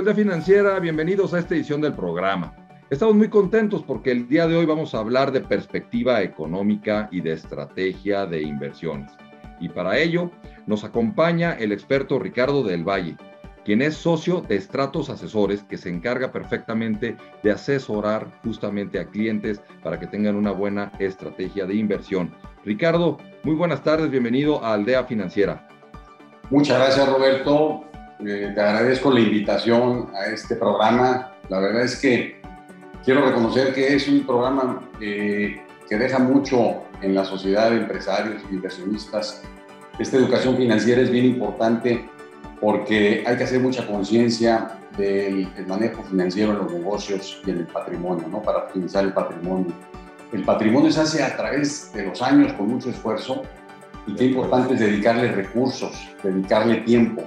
de Financiera, bienvenidos a esta edición del programa. Estamos muy contentos porque el día de hoy vamos a hablar de perspectiva económica y de estrategia de inversiones. Y para ello nos acompaña el experto Ricardo del Valle, quien es socio de Stratos Asesores, que se encarga perfectamente de asesorar justamente a clientes para que tengan una buena estrategia de inversión. Ricardo, muy buenas tardes, bienvenido a Aldea Financiera. Muchas gracias, Roberto. Te agradezco la invitación a este programa. La verdad es que quiero reconocer que es un programa que deja mucho en la sociedad de empresarios y inversionistas. Esta educación financiera es bien importante porque hay que hacer mucha conciencia del manejo financiero en los negocios y en el patrimonio, ¿no? Para optimizar el patrimonio. El patrimonio se hace a través de los años con mucho esfuerzo y qué importante es dedicarle recursos, dedicarle tiempo.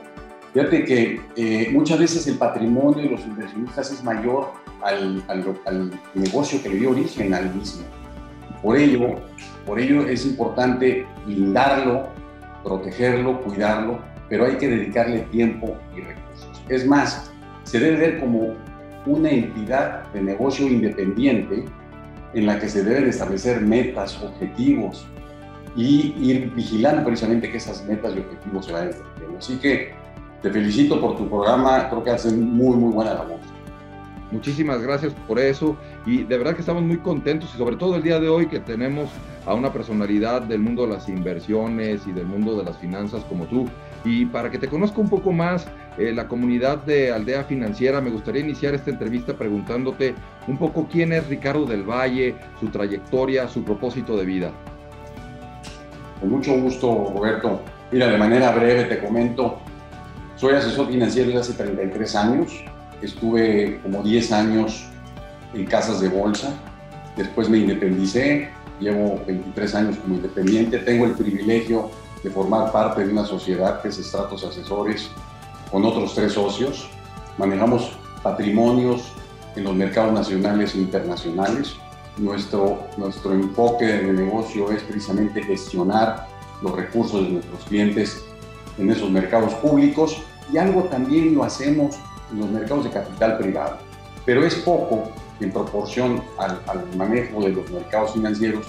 Fíjate que muchas veces el patrimonio de los inversionistas es mayor al negocio que le dio origen al mismo. Por ello es importante blindarlo, protegerlo, cuidarlo, pero hay que dedicarle tiempo y recursos. Es más, se debe ver como una entidad de negocio independiente en la que se deben establecer metas, objetivos y ir vigilando precisamente que esas metas y objetivos se vayan cumpliendo. Así que te felicito por tu programa, creo que hacen muy buena labor. Muchísimas gracias por eso y de verdad que estamos muy contentos y sobre todo el día de hoy que tenemos a una personalidad del mundo de las inversiones y del mundo de las finanzas como tú. Y para que te conozca un poco más la comunidad de Aldea Financiera, me gustaría iniciar esta entrevista preguntándote un poco quién es Ricardo del Valle, su trayectoria, su propósito de vida. Con mucho gusto, Roberto. Mira, de manera breve te comento, soy asesor financiero desde hace 33 años. Estuve como 10 años en casas de bolsa. Después me independicé. Llevo 23 años como independiente. Tengo el privilegio de formar parte de una sociedad que es Stratos Asesores con otros 3 socios. Manejamos patrimonios en los mercados nacionales e internacionales. Nuestro enfoque de negocio es precisamente gestionar los recursos de nuestros clientes en esos mercados públicos y algo también lo hacemos en los mercados de capital privado, pero es poco en proporción al manejo de los mercados financieros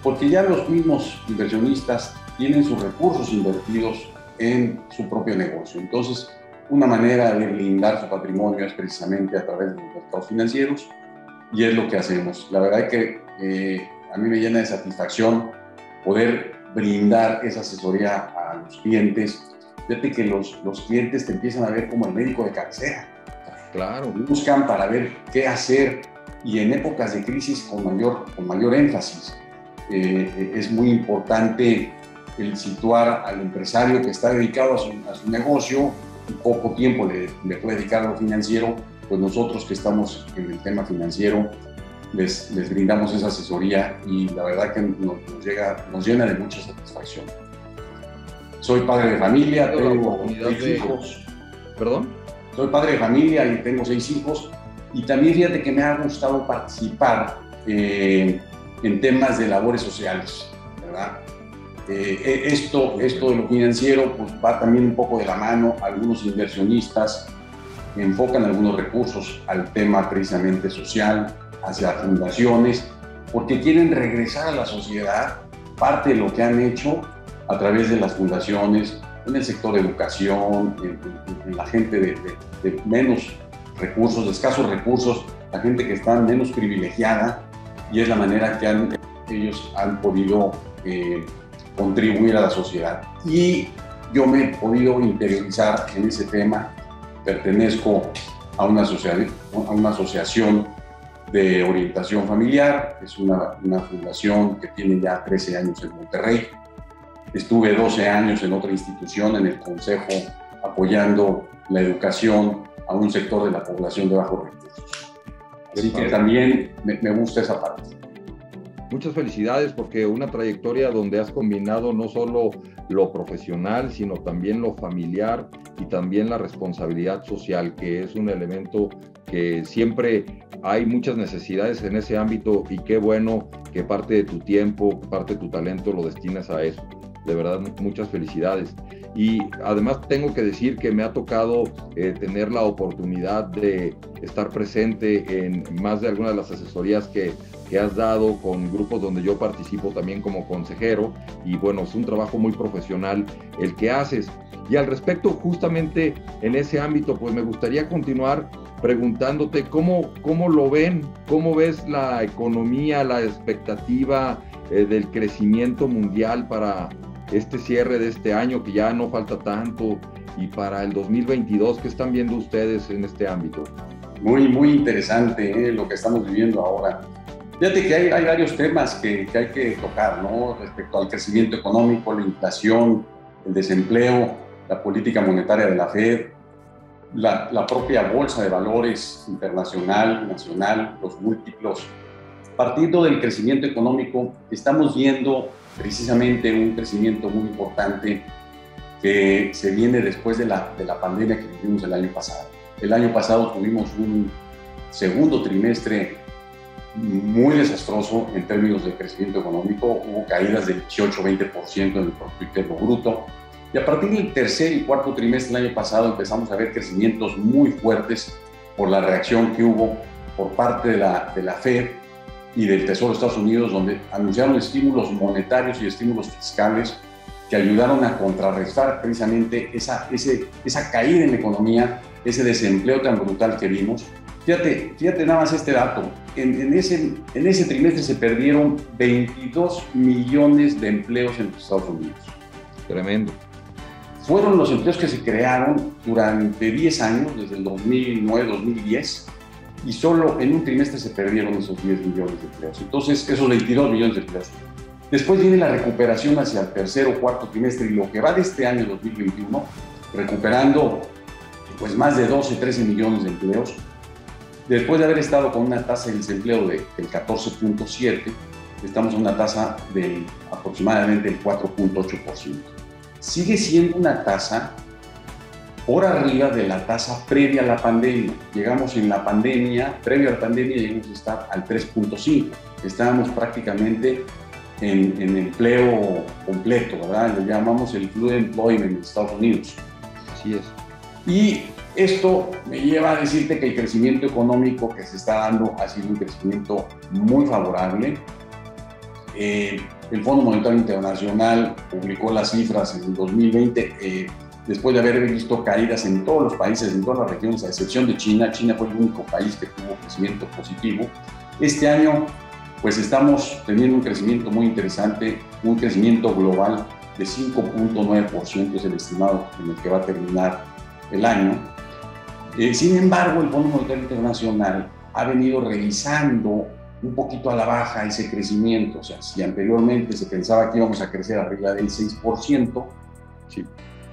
porque ya los mismos inversionistas tienen sus recursos invertidos en su propio negocio. Entonces, una manera de blindar su patrimonio es precisamente a través de los mercados financieros y es lo que hacemos. La verdad es que a mí me llena de satisfacción poder brindar esa asesoría a los clientes. Fíjate que los clientes te empiezan a ver como el médico de cabecera. Claro. Buscan para ver qué hacer y en épocas de crisis con mayor énfasis. Es muy importante el situar al empresario que está dedicado a su negocio y poco tiempo le puede dedicar a lo financiero, pues nosotros que estamos en el tema financiero les brindamos esa asesoría y la verdad que nos llena de mucha satisfacción. Soy padre de familia, tengo 6 hijos. ¿Perdón? Soy padre de familia y tengo 6 hijos y también fíjate que me ha gustado participar en temas de labores sociales, ¿verdad? Esto de lo financiero pues va también un poco de la mano. Algunos inversionistas enfocan algunos recursos al tema precisamente social, hacia fundaciones, porque quieren regresar a la sociedad parte de lo que han hecho a través de las fundaciones, en el sector de educación, en la gente de menos recursos, de escasos recursos, la gente que está menos privilegiada, y es la manera que ellos han podido contribuir a la sociedad. Y yo me he podido interiorizar en ese tema. Pertenezco a una asociación de orientación familiar, es una fundación que tiene ya 13 años en Monterrey. Estuve 12 años en otra institución, en el Consejo, apoyando la educación a un sector de la población de bajos recursos. Así que también me gusta esa parte. Muchas felicidades porque una trayectoria donde has combinado no solo lo profesional, sino también lo familiar y también la responsabilidad social, que es un elemento que siempre hay muchas necesidades en ese ámbito y qué bueno que parte de tu tiempo, parte de tu talento lo destinas a eso. De verdad, muchas felicidades. Y además tengo que decir que me ha tocado tener la oportunidad de estar presente en más de algunas de las asesorías que has dado con grupos donde yo participo también como consejero. Y bueno, es un trabajo muy profesional el que haces. Y al respecto, justamente en ese ámbito, pues me gustaría continuar preguntándote cómo lo ven, cómo ves la economía, la expectativa del crecimiento mundial para este cierre de este año, que ya no falta tanto, y para el 2022, ¿qué están viendo ustedes en este ámbito? Muy interesante lo que estamos viviendo ahora. Fíjate que hay varios temas que hay que tocar, ¿no? Respecto al crecimiento económico, la inflación, el desempleo, la política monetaria de la Fed, la propia bolsa de valores internacional, nacional, los múltiplos. Partiendo del crecimiento económico, estamos viendo precisamente un crecimiento muy importante que se viene después de la pandemia que vivimos el año pasado. El año pasado tuvimos un segundo trimestre muy desastroso en términos de crecimiento económico. Hubo caídas del 18-20% en el Producto Interno Bruto. Y a partir del tercer y cuarto trimestre del año pasado empezamos a ver crecimientos muy fuertes por la reacción que hubo por parte de la Fed y del Tesoro de Estados Unidos, donde anunciaron estímulos monetarios y estímulos fiscales que ayudaron a contrarrestar precisamente esa caída en la economía, ese desempleo tan brutal que vimos. Fíjate nada más este dato. En ese trimestre se perdieron 22 millones de empleos en los Estados Unidos. Tremendo. Fueron los empleos que se crearon durante 10 años, desde el 2009-2010, y solo en un trimestre se perdieron esos 10 millones de empleos. Entonces, esos 22 millones de empleos. Después viene la recuperación hacia el tercer o cuarto trimestre, y lo que va de este año 2021, recuperando pues más de 12-13 millones de empleos, después de haber estado con una tasa de desempleo del 14.7, estamos en una tasa de aproximadamente el 4.8%. Sigue siendo una tasa por arriba de la tasa previa a la pandemia. Llegamos en la pandemia, previa a la pandemia, llegamos a estar al 3.5. Estábamos prácticamente en empleo completo, ¿verdad? Lo llamamos el Full Employment en Estados Unidos. Así es. Y esto me lleva a decirte que el crecimiento económico que se está dando ha sido un crecimiento muy favorable. El Fondo Monetario Internacional publicó las cifras en el 2020, después de haber visto caídas en todos los países, en todas las regiones, a excepción de China. China fue el único país que tuvo crecimiento positivo. Este año, pues estamos teniendo un crecimiento muy interesante, un crecimiento global de 5.9%, es el estimado en el que va a terminar el año. Sin embargo, el Fondo Monetario Internacional ha venido revisando un poquito a la baja ese crecimiento. O sea, si anteriormente se pensaba que íbamos a crecer arriba del 6%, sí,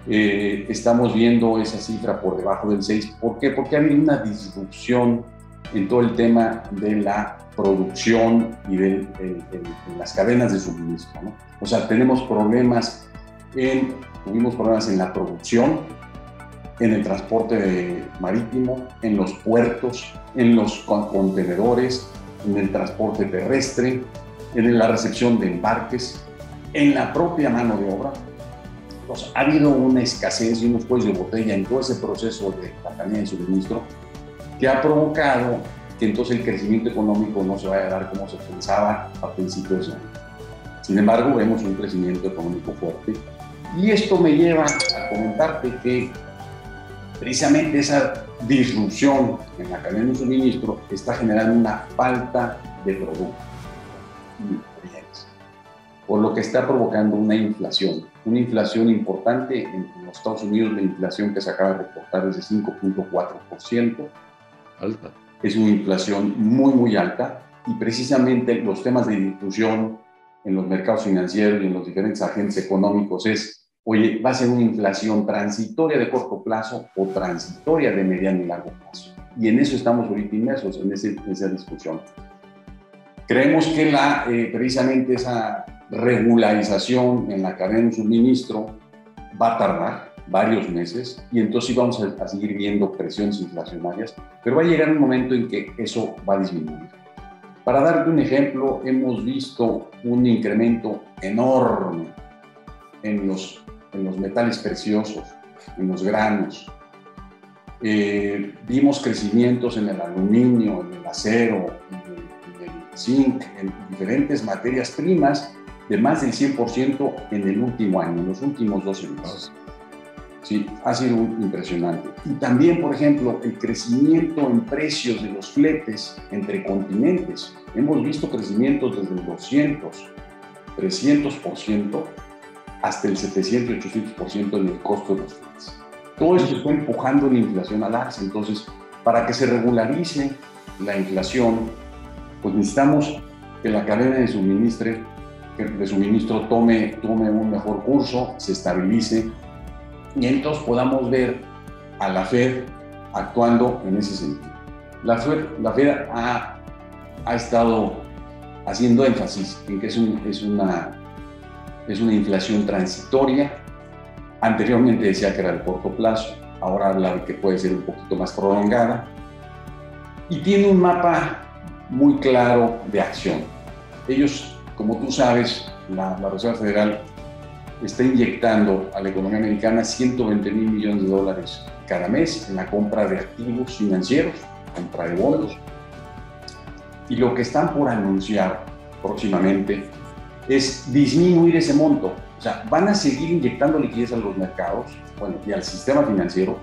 estamos viendo esa cifra por debajo del 6%. ¿Por qué? Porque ha habido una disrupción en todo el tema de la producción y de las cadenas de suministro, ¿no? O sea, tuvimos problemas en la producción, en el transporte marítimo, en los puertos, en los contenedores, en el transporte terrestre, en la recepción de embarques, en la propia mano de obra. Entonces, ha habido una escasez y unos cuellos de botella en todo ese proceso de la cadena de suministro que ha provocado que entonces el crecimiento económico no se vaya a dar como se pensaba a principios de año. Sin embargo, vemos un crecimiento económico fuerte. Y esto me lleva a comentarte que precisamente esa disrupción en la cadena de suministro está generando una falta de productos y bienes, por lo que está provocando una inflación importante. En los Estados Unidos la inflación que se acaba de reportar es de 5.4%. Alta. Es una inflación muy alta, y precisamente los temas de discusión en los mercados financieros y en los diferentes agentes económicos es: oye, ¿va a ser una inflación transitoria de corto plazo o transitoria de mediano y largo plazo? Y en eso estamos ahorita inmersos, en esa discusión. Creemos que precisamente esa regularización en la cadena de suministro va a tardar varios meses, y entonces vamos a seguir viendo presiones inflacionarias, pero va a llegar un momento en que eso va a disminuir. Para darte un ejemplo, hemos visto un incremento enorme en los metales preciosos, en los granos. Vimos crecimientos en el aluminio, en el acero, en el zinc, en diferentes materias primas de más del 100% en el último año, en los últimos 12 meses. Sí, ha sido impresionante. Y también, por ejemplo, el crecimiento en precios de los fletes entre continentes. Hemos visto crecimientos desde el 200, 300% hasta el 700 y 800% en el costo de los fletes. Todo esto está empujando la inflación al alza. Entonces, para que se regularice la inflación, pues necesitamos que la cadena de suministro tome un mejor curso, se estabilice, y entonces podamos ver a la Fed actuando en ese sentido. La Fed ha estado haciendo énfasis en que es una inflación transitoria. Anteriormente decía que era de corto plazo, ahora habla de que puede ser un poquito más prolongada, y tiene un mapa muy claro de acción. Ellos, como tú sabes, la Reserva Federal está inyectando a la economía americana $120 mil millones cada mes en la compra de activos financieros, compra de bonos. Y lo que están por anunciar próximamente es disminuir ese monto. O sea, van a seguir inyectando liquidez a los mercados, bueno, y al sistema financiero.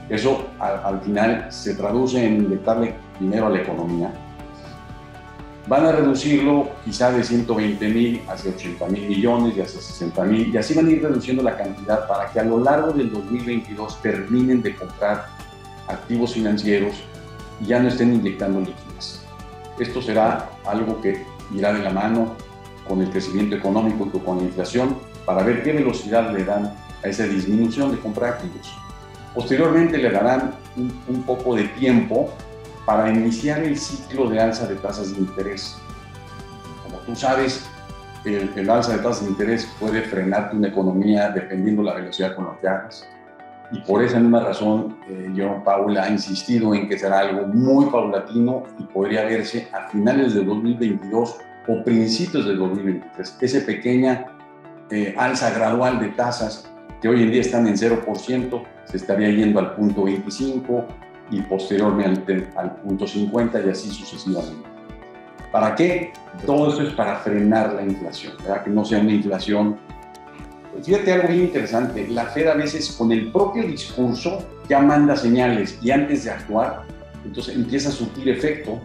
Eso al final se traduce en inyectarle dinero a la economía. Van a reducirlo quizá de 120 mil hacia 80 mil millones y hacia 60 mil, y así van a ir reduciendo la cantidad para que a lo largo del 2022 terminen de comprar activos financieros y ya no estén inyectando liquidez. Esto será algo que irá de la mano con el crecimiento económico y con la inflación para ver qué velocidad le dan a esa disminución de comprar activos. Posteriormente le darán un poco de tiempo para iniciar el ciclo de alza de tasas de interés. Como tú sabes, el alza de tasas de interés puede frenarte una economía dependiendo de la velocidad con la que hagas. Y por esa misma razón, Jerome Powell ha insistido en que será algo muy paulatino y podría verse a finales de 2022 o principios de 2023. Esa pequeña alza gradual de tasas que hoy en día están en 0%, se estaría yendo al punto 25 y posteriormente al punto 50 y así sucesivamente. ¿Para qué? Todo esto es para frenar la inflación, ¿verdad? Que no sea una inflación. Fíjate algo bien interesante, la Fed a veces con el propio discurso ya manda señales y antes de actuar, entonces empieza a surtir efecto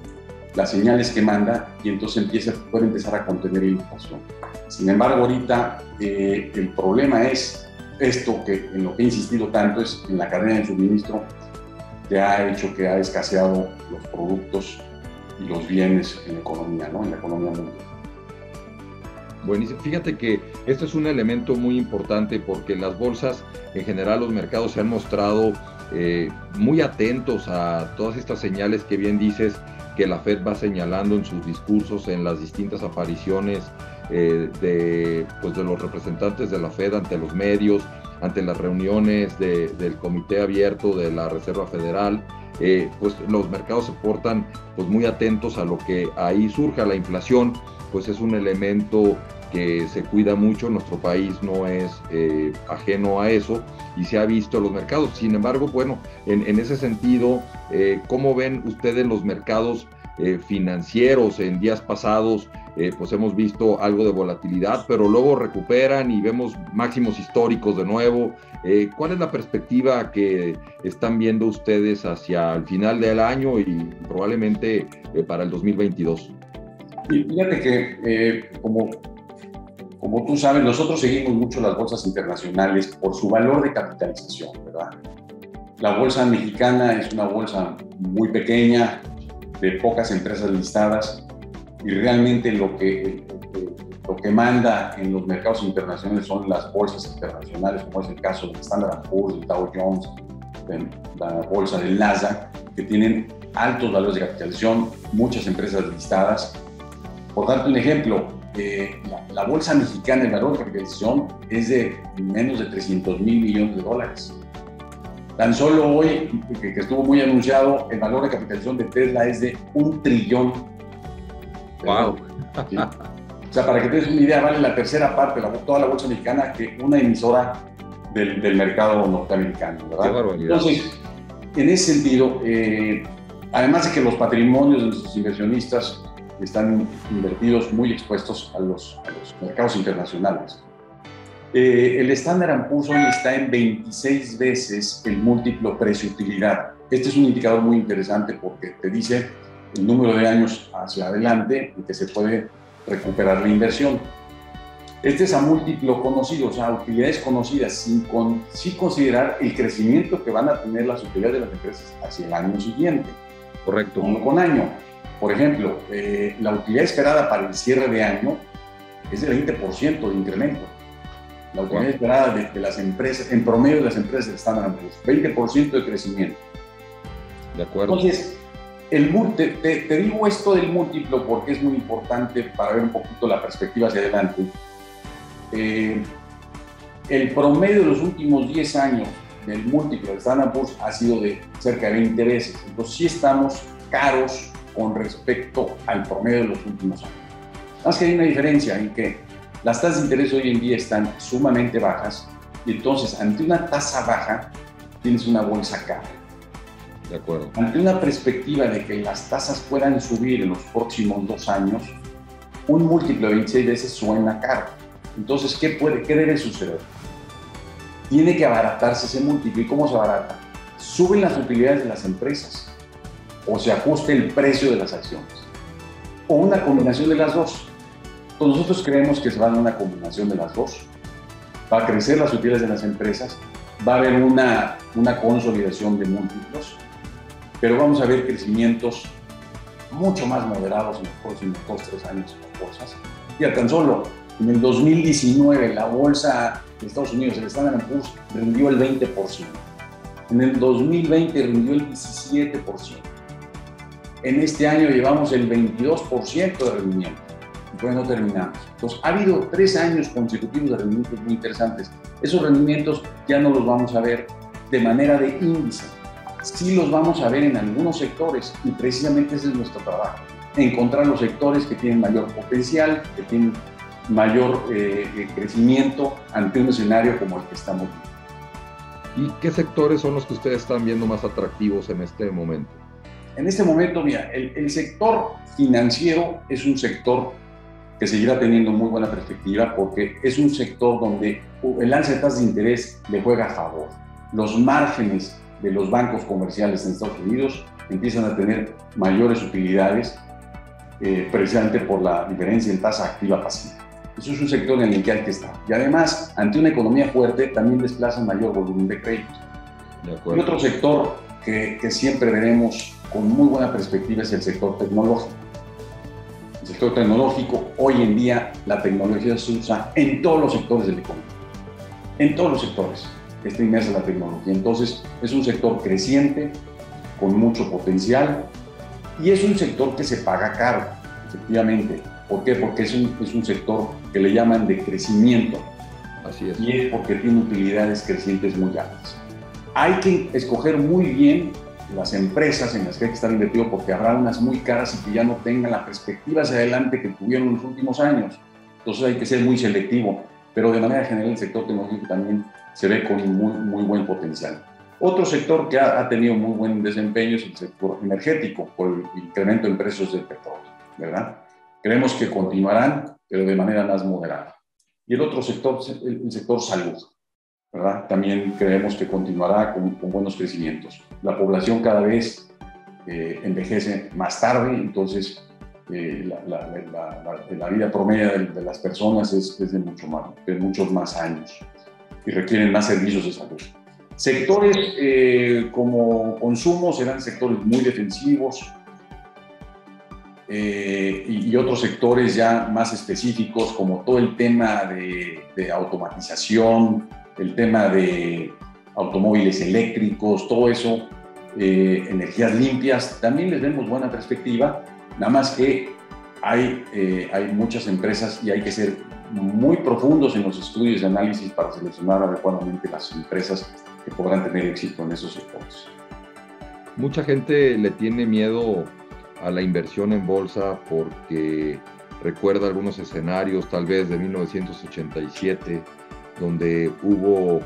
las señales que manda y entonces puede empezar a contener la inflación. Sin embargo, ahorita el problema es esto en lo que he insistido tanto, es en la cadena de suministro, que ha hecho que ha escaseado los productos y los bienes en la economía, ¿no? En la economía mundial. Buenísimo. Fíjate que este es un elemento muy importante porque las bolsas, en general los mercados se han mostrado muy atentos a todas estas señales que bien dices que la Fed va señalando en sus discursos, en las distintas apariciones de los representantes de la Fed ante los medios, ante las reuniones del Comité Abierto de la Reserva Federal. Pues los mercados se portan pues muy atentos a lo que ahí surja. La inflación pues es un elemento que se cuida mucho, nuestro país no es ajeno a eso y se ha visto en los mercados. Sin embargo, bueno, en ese sentido, ¿cómo ven ustedes los mercados financieros? En días pasados pues hemos visto algo de volatilidad, pero luego recuperan y vemos máximos históricos de nuevo. ¿Cuál es la perspectiva que están viendo ustedes hacia el final del año y probablemente para el 2022? Y fíjate que como tú sabes, nosotros seguimos mucho las bolsas internacionales por su valor de capitalización, ¿verdad? La bolsa mexicana es una bolsa muy pequeña, de pocas empresas listadas, y realmente lo que manda en los mercados internacionales son las bolsas internacionales, como es el caso del Standard & Poor's, del Dow Jones, de la bolsa del Nasdaq, que tienen altos valores de capitalización, muchas empresas listadas. Por darte un ejemplo, la bolsa mexicana, el valor de capitalización es de menos de $300 mil millones. Tan solo hoy, que estuvo muy anunciado, el valor de capitalización de Tesla es de $1 trillón. ¡Wow! ¿Sí? sea, para que te des una idea, vale la tercera parte, toda la bolsa mexicana, que una emisora del mercado norteamericano, ¿verdad? Qué barbaridad. Entonces, en ese sentido, además de que los patrimonios de nuestros inversionistas están invertidos muy expuestos a los mercados internacionales, el Standard & Poor's hoy está en 26 veces el múltiplo precio-utilidad. Este es un indicador muy interesante porque te dice el número de años hacia adelante en que se puede recuperar la inversión. Este es a múltiplo conocido, o sea, utilidades conocidas, sin considerar el crecimiento que van a tener las utilidades de las empresas hacia el año siguiente. Correcto. Año con año. Por ejemplo, la utilidad esperada para el cierre de año es de 20% de incremento. La utilidad esperada de las empresas, en promedio de las empresas del Standard & Poor's, 20% de crecimiento. De acuerdo. Entonces, te digo esto del múltiplo porque es muy importante para ver un poquito la perspectiva hacia adelante. El promedio de los últimos 10 años del múltiplo del Standard & Poor's ha sido de cerca de 20 veces. Entonces, sí estamos caros con respecto al promedio de los últimos años. Nada más que hay una diferencia en que las tasas de interés hoy en día están sumamente bajas y entonces, ante una tasa baja, tienes una bolsa cara. De acuerdo. Ante una perspectiva de que las tasas puedan subir en los próximos 2 años, un múltiplo de 26 veces suena caro. Entonces, ¿qué debe suceder? Tiene que abaratarse ese múltiplo. ¿Y cómo se abarata? Suben las utilidades de las empresas o se ajusta el precio de las acciones o una combinación de las dos. Entonces, nosotros creemos que se va a dar una combinación de las dos. Va a crecer las utilidades de las empresas, va a haber una consolidación de múltiplos, pero vamos a ver crecimientos mucho más moderados en los próximos 2-3 años en las bolsas. Ya tan solo en el 2019 la bolsa de Estados Unidos, el Standard & Poor's, rindió el 20%. En el 2020 rindió el 17%. En este año llevamos el 22% de rendimiento. Y todavía no terminamos. Entonces, ha habido 3 años consecutivos de rendimientos muy interesantes. Esos rendimientos ya no los vamos a ver de manera de índice. Sí los vamos a ver en algunos sectores y precisamente ese es nuestro trabajo. Encontrar los sectores que tienen mayor potencial, que tienen mayor crecimiento ante un escenario como el que estamos viendo. ¿Y qué sectores son los que ustedes están viendo más atractivos en este momento? En este momento, mira, el sector financiero es un sector que seguirá teniendo muy buena perspectiva porque es un sector donde el alza de tasas de interés le juega a favor. Los márgenes de los bancos comerciales en Estados Unidos empiezan a tener mayores utilidades precisamente por la diferencia en tasa activa-pasiva. Eso es un sector en el que hay que estar. Y además, ante una economía fuerte, también desplaza mayor volumen de créditos. Y otro sector que siempre veremos con muy buena perspectiva es el sector tecnológico. El sector tecnológico, hoy en día, la tecnología se usa en todos los sectores de la economía. En todos los sectores está inmersa la tecnología. Entonces, es un sector creciente, con mucho potencial, y es un sector que se paga caro, efectivamente. ¿Por qué? Porque es un sector que le llaman de crecimiento. Así es. Y es porque tiene utilidades crecientes muy altas. Hay que escoger muy bien las empresas en las que hay que estar invertido porque habrá unas muy caras y que ya no tengan la perspectiva hacia adelante que tuvieron en los últimos años. Entonces hay que ser muy selectivo, pero de manera general el sector tecnológico también se ve con muy buen potencial. Otro sector que ha tenido muy buen desempeño es el sector energético por el incremento en precios del petróleo, ¿verdad? Creemos que continuarán, pero de manera más moderada. Y el otro sector, el sector salud, ¿verdad? También creemos que continuará con buenos crecimientos. La población cada vez envejece más tarde, entonces la vida promedio de las personas es de muchos más años y requieren más servicios de salud. Sectores como consumo serán sectores muy defensivos y otros sectores ya más específicos como todo el tema de automatización, el tema de automóviles eléctricos, todo eso, energías limpias, también les vemos buena perspectiva, nada más que hay muchas empresas y hay que ser muy profundos en los estudios de análisis para seleccionar adecuadamente las empresas que podrán tener éxito en esos sectores. Mucha gente le tiene miedo a la inversión en bolsa porque recuerda algunos escenarios tal vez de 1987, donde hubo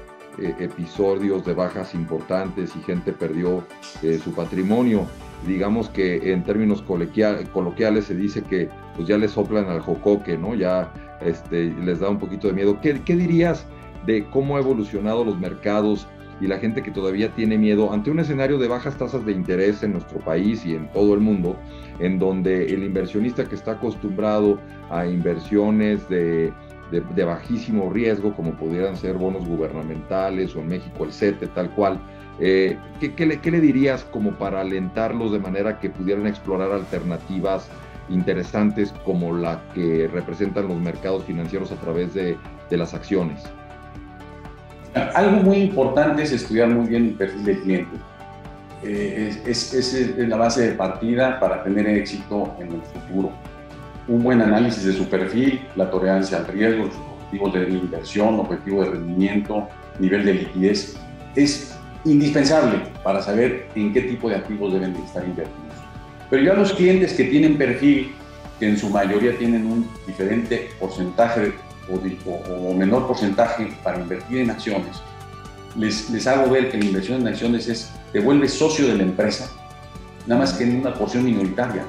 episodios de bajas importantes y gente perdió su patrimonio. Digamos que en términos coloquiales se dice que pues ya le soplan al jocoque, ¿no? Ya les da un poquito de miedo. ¿Qué dirías de cómo ha evolucionado los mercados y la gente que todavía tiene miedo ante un escenario de bajas tasas de interés en nuestro país y en todo el mundo, en donde el inversionista que está acostumbrado a inversiones de bajísimo riesgo, como pudieran ser bonos gubernamentales o en México el CETE, tal cual, ¿qué le dirías como para alentarlos de manera que pudieran explorar alternativas interesantes como la que representan los mercados financieros a través de las acciones? Algo muy importante es estudiar muy bien el perfil del cliente. Es la base de partida para tener éxito en el futuro. Un buen análisis de su perfil, la tolerancia al riesgo, sus objetivos de inversión, objetivo de rendimiento, nivel de liquidez, es indispensable para saber en qué tipo de activos deben de estar invertidos. Pero ya los clientes que tienen perfil, que en su mayoría tienen un diferente porcentaje o menor porcentaje para invertir en acciones, les hago ver que la inversión en acciones te vuelves socio de la empresa, nada más que en una porción minoritaria.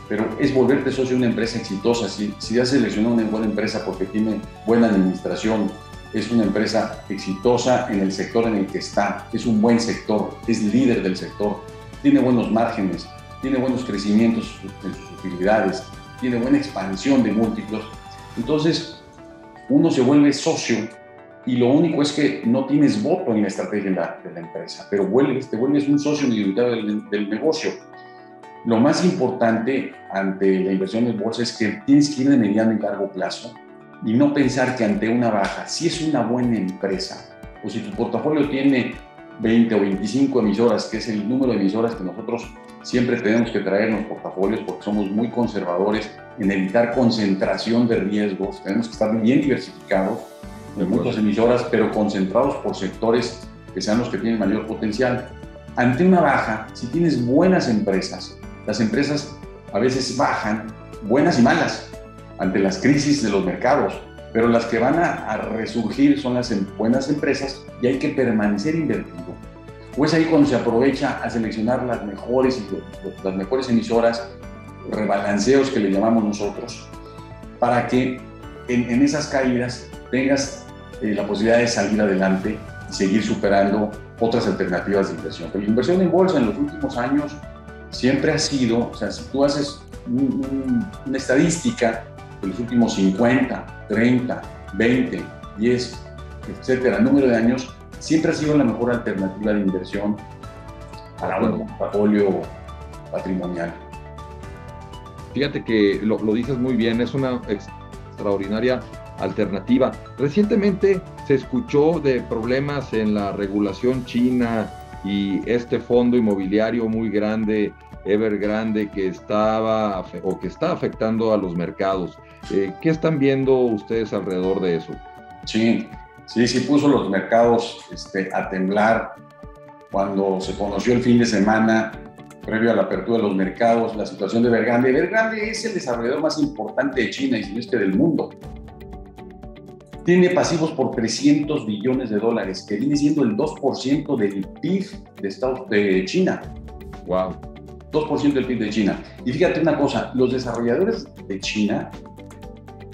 Pero es volverte socio de una empresa exitosa. Si has seleccionado una buena empresa porque tiene buena administración, es una empresa exitosa en el sector en el que está, es un buen sector, es líder del sector, tiene buenos márgenes, tiene buenos crecimientos en sus utilidades, tiene buena expansión de múltiplos, entonces uno se vuelve socio y lo único es que no tienes voto en la estrategia de la empresa, pero te vuelves un socio minoritario del negocio. Lo más importante ante la inversión en bolsa es que tienes que ir de mediano y largo plazo y no pensar que ante una baja, si es una buena empresa o si tu portafolio tiene 20 o 25 emisoras, que es el número de emisoras que nosotros siempre tenemos que traer en los portafolios porque somos muy conservadores en evitar concentración de riesgos, tenemos que estar bien diversificados de muchas emisoras, pero concentrados por sectores que sean los que tienen mayor potencial. Ante una baja, si tienes buenas empresas, las empresas a veces bajan, buenas y malas, ante las crisis de los mercados, pero las que van a resurgir son las buenas empresas y hay que permanecer invertido. O es ahí cuando se aprovecha a seleccionar las mejores emisoras, rebalanceos que le llamamos nosotros, para que en esas caídas tengas la posibilidad de salir adelante y seguir superando otras alternativas de inversión. Pero la inversión en bolsa en los últimos años siempre ha sido, o sea, si tú haces una estadística de los últimos 50, 30, 20, 10, etcétera, número de años, siempre ha sido la mejor alternativa de inversión para un portafolio patrimonial. Fíjate que lo dices muy bien, es una extraordinaria alternativa. Recientemente se escuchó de problemas en la regulación china y este fondo inmobiliario muy grande, Evergrande, que está afectando a los mercados. ¿Qué están viendo ustedes alrededor de eso? Sí puso los mercados a temblar cuando se conoció el fin de semana previo a la apertura de los mercados, la situación de Evergrande. Evergrande es el desarrollador más importante de China y si no es que del mundo. Tiene pasivos por $300 billones, que viene siendo el 2% del PIB de China. ¡Wow! 2% del PIB de China. Y fíjate una cosa, los desarrolladores de China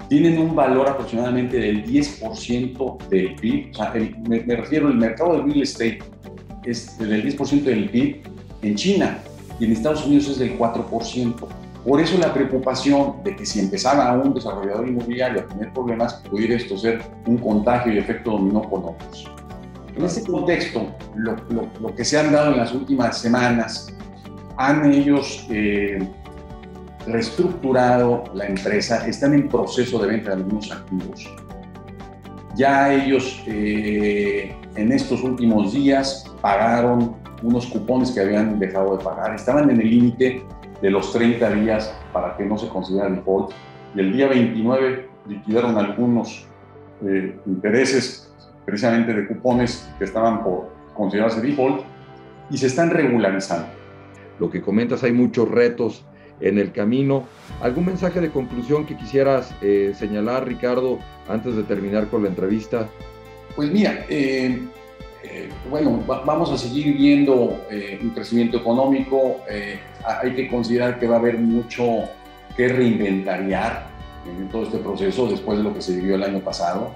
tienen un valor aproximadamente del 10% del PIB. O sea, me refiero al mercado del real estate es del 10% del PIB en China y en Estados Unidos es del 4%. Por eso la preocupación de que si empezara un desarrollador inmobiliario a tener problemas, pudiera esto ser un contagio y efecto dominó con otros. En este contexto, lo que se han dado en las últimas semanas, han ellos reestructurado la empresa, están en proceso de venta de algunos activos. Ya ellos en estos últimos días pagaron unos cupones que habían dejado de pagar, estaban en el límite de los 30 días para que no se considera default, y el día 29 liquidaron algunos intereses precisamente de cupones que estaban por considerarse default y se están regularizando. Lo que comentas, hay muchos retos en el camino. ¿Algún mensaje de conclusión que quisieras señalar, Ricardo, antes de terminar con la entrevista? Pues mira, bueno, vamos a seguir viendo un crecimiento económico. Hay que considerar que va a haber mucho que reinventariar en todo este proceso después de lo que se vivió el año pasado.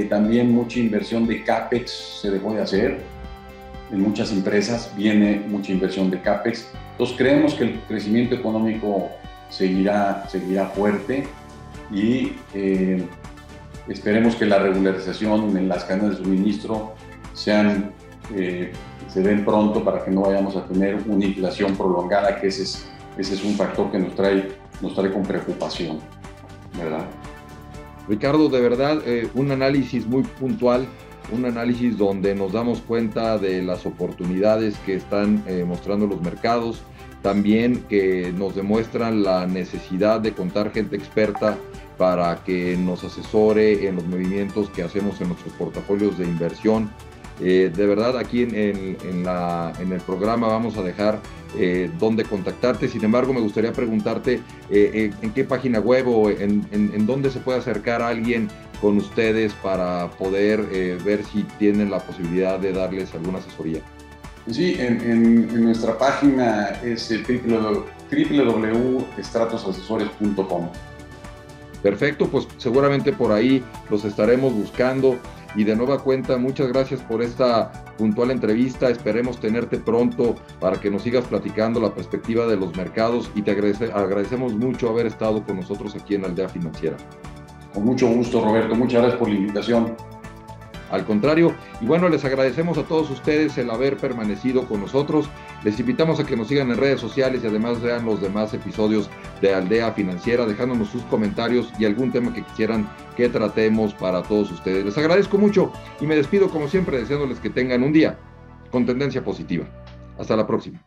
También mucha inversión de CAPEX se dejó de hacer. En muchas empresas viene mucha inversión de CAPEX. Entonces creemos que el crecimiento económico seguirá fuerte y esperemos que la regularización en las cadenas de suministro se den pronto para que no vayamos a tener una inflación prolongada, que ese es un factor que nos trae con preocupación, ¿verdad? Ricardo, de verdad, un análisis muy puntual, un análisis donde nos damos cuenta de las oportunidades que están mostrando los mercados, también que nos demuestran la necesidad de contar gente experta para que nos asesore en los movimientos que hacemos en nuestros portafolios de inversión. De verdad, aquí en el programa vamos a dejar dónde contactarte. Sin embargo, me gustaría preguntarte en qué página web o en dónde se puede acercar a alguien con ustedes para poder ver si tienen la posibilidad de darles alguna asesoría. Sí, en nuestra página es www.estratosasesores.com. Perfecto, pues seguramente por ahí los estaremos buscando. Y de nueva cuenta, muchas gracias por esta puntual entrevista. Esperemos tenerte pronto para que nos sigas platicando la perspectiva de los mercados y te agradecemos mucho haber estado con nosotros aquí en Aldea Financiera. Con mucho gusto, Roberto. Muchas gracias por la invitación. Al contrario, y bueno, les agradecemos a todos ustedes el haber permanecido con nosotros. Les invitamos a que nos sigan en redes sociales y además vean los demás episodios de Aldea Financiera, dejándonos sus comentarios y algún tema que quisieran que tratemos para todos ustedes. Les agradezco mucho y me despido como siempre deseándoles que tengan un día con tendencia positiva. Hasta la próxima.